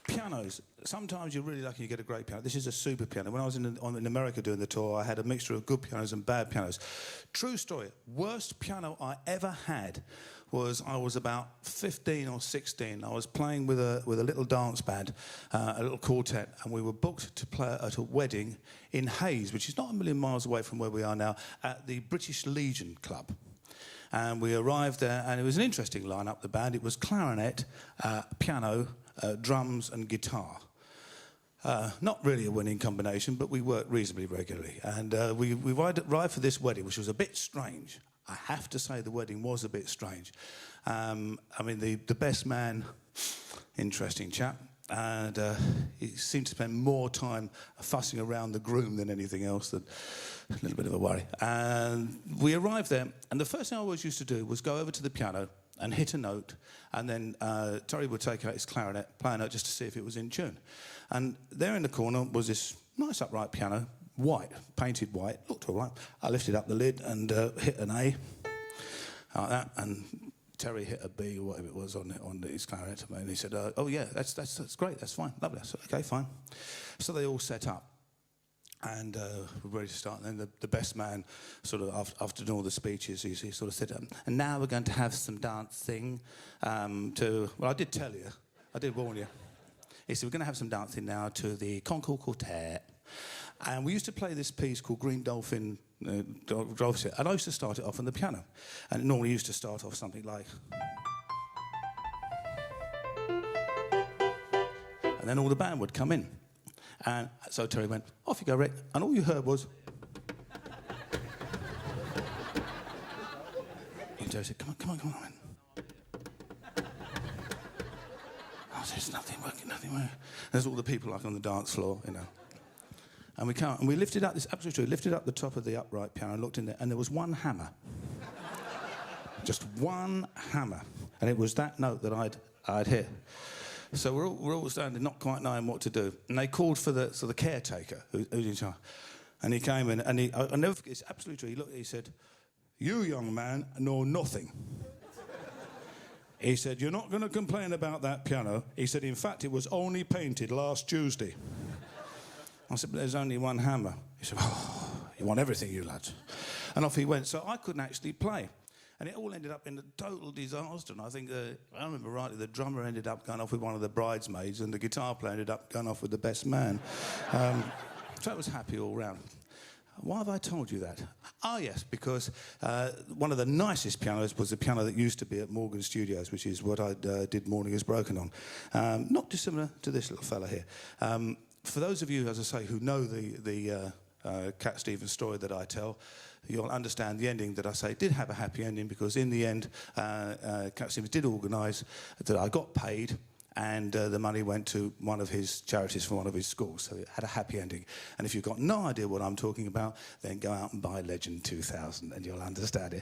Pianos. Sometimes you're really lucky you get a great piano. This is a super piano. When I was in America doing the tour, I had a mixture of good pianos and bad pianos. True story. Worst piano I ever had was I was about 15 or 16. I was playing with a little dance band, a little quartet, and we were booked to play at a wedding in Hayes, which is not a million miles away from where we are now, at the British Legion Club. And we arrived there, and it was an interesting lineup, the band. It was clarinet, piano, drums and guitar. Not really a winning combination, but we worked reasonably regularly. And we arrived for this wedding, which was a bit strange. I have to say the wedding was a bit strange. I mean, the best man, interesting chap, and he seemed to spend more time fussing around the groom than anything else. That a little bit of a worry. And we arrived there, and the first thing I always used to do was go over to the piano and hit a note, and then Terry would take out his clarinet, play a note just to see if it was in tune. And there in the corner was this nice upright piano, white, painted white, looked all right. I lifted up the lid and hit an A, like that, and Terry hit a B or whatever it was on his clarinet, and he said, "Oh yeah, that's great, that's fine, lovely." I said, "Okay, fine." So they all set up. And we're ready to start. And then the best man, sort of after doing all the speeches, he sort of said, "And now we're going to have some dancing to." Well, I did tell you, I did warn you. He said, "We're going to have some dancing now to the Concord Quartet." And we used to play this piece called Green Dolphin, and I used to start it off on the piano. And it normally used to start off something like. And then all the band would come in. And so Terry went, "Off you go, Rick." And all you heard was. And Terry said, come on. I said, "There's nothing working. There's all the people like on the dance floor, you know. And we can't. And we lifted up, this absolutely true, lifted up the top of the upright piano and looked in there, and there was one hammer. Just one hammer. And it was that note that I'd hit. So we're all standing, not quite knowing what to do. And they called for the caretaker, who's in charge. And he came in, and I never forget, it's absolutely true. He looked, he said, "You, young man, know nothing." He said, "You're not going to complain about that piano." He said, "In fact, it was only painted last Tuesday." I said, "But there's only one hammer." He said, "Oh, you want everything, you lads." And off he went. So I couldn't actually play. And it all ended up in a total disaster. And I think, if I remember rightly, the drummer ended up going off with one of the bridesmaids, and the guitar player ended up going off with the best man. So it was happy all round. Why have I told you that? Ah, yes, because one of the nicest pianos was the piano that used to be at Morgan Studios, which is what I did Morning Is Broken on. Not dissimilar to this little fella here. For those of you, as I say, who know the Cat Stevens story that I tell, you'll understand the ending that I say did have a happy ending, because in the end, Cat Stevens did organise that I got paid, and the money went to one of his charities for one of his schools, so it had a happy ending. And if you've got no idea what I'm talking about, then go out and buy Legend 2000 and you'll understand it.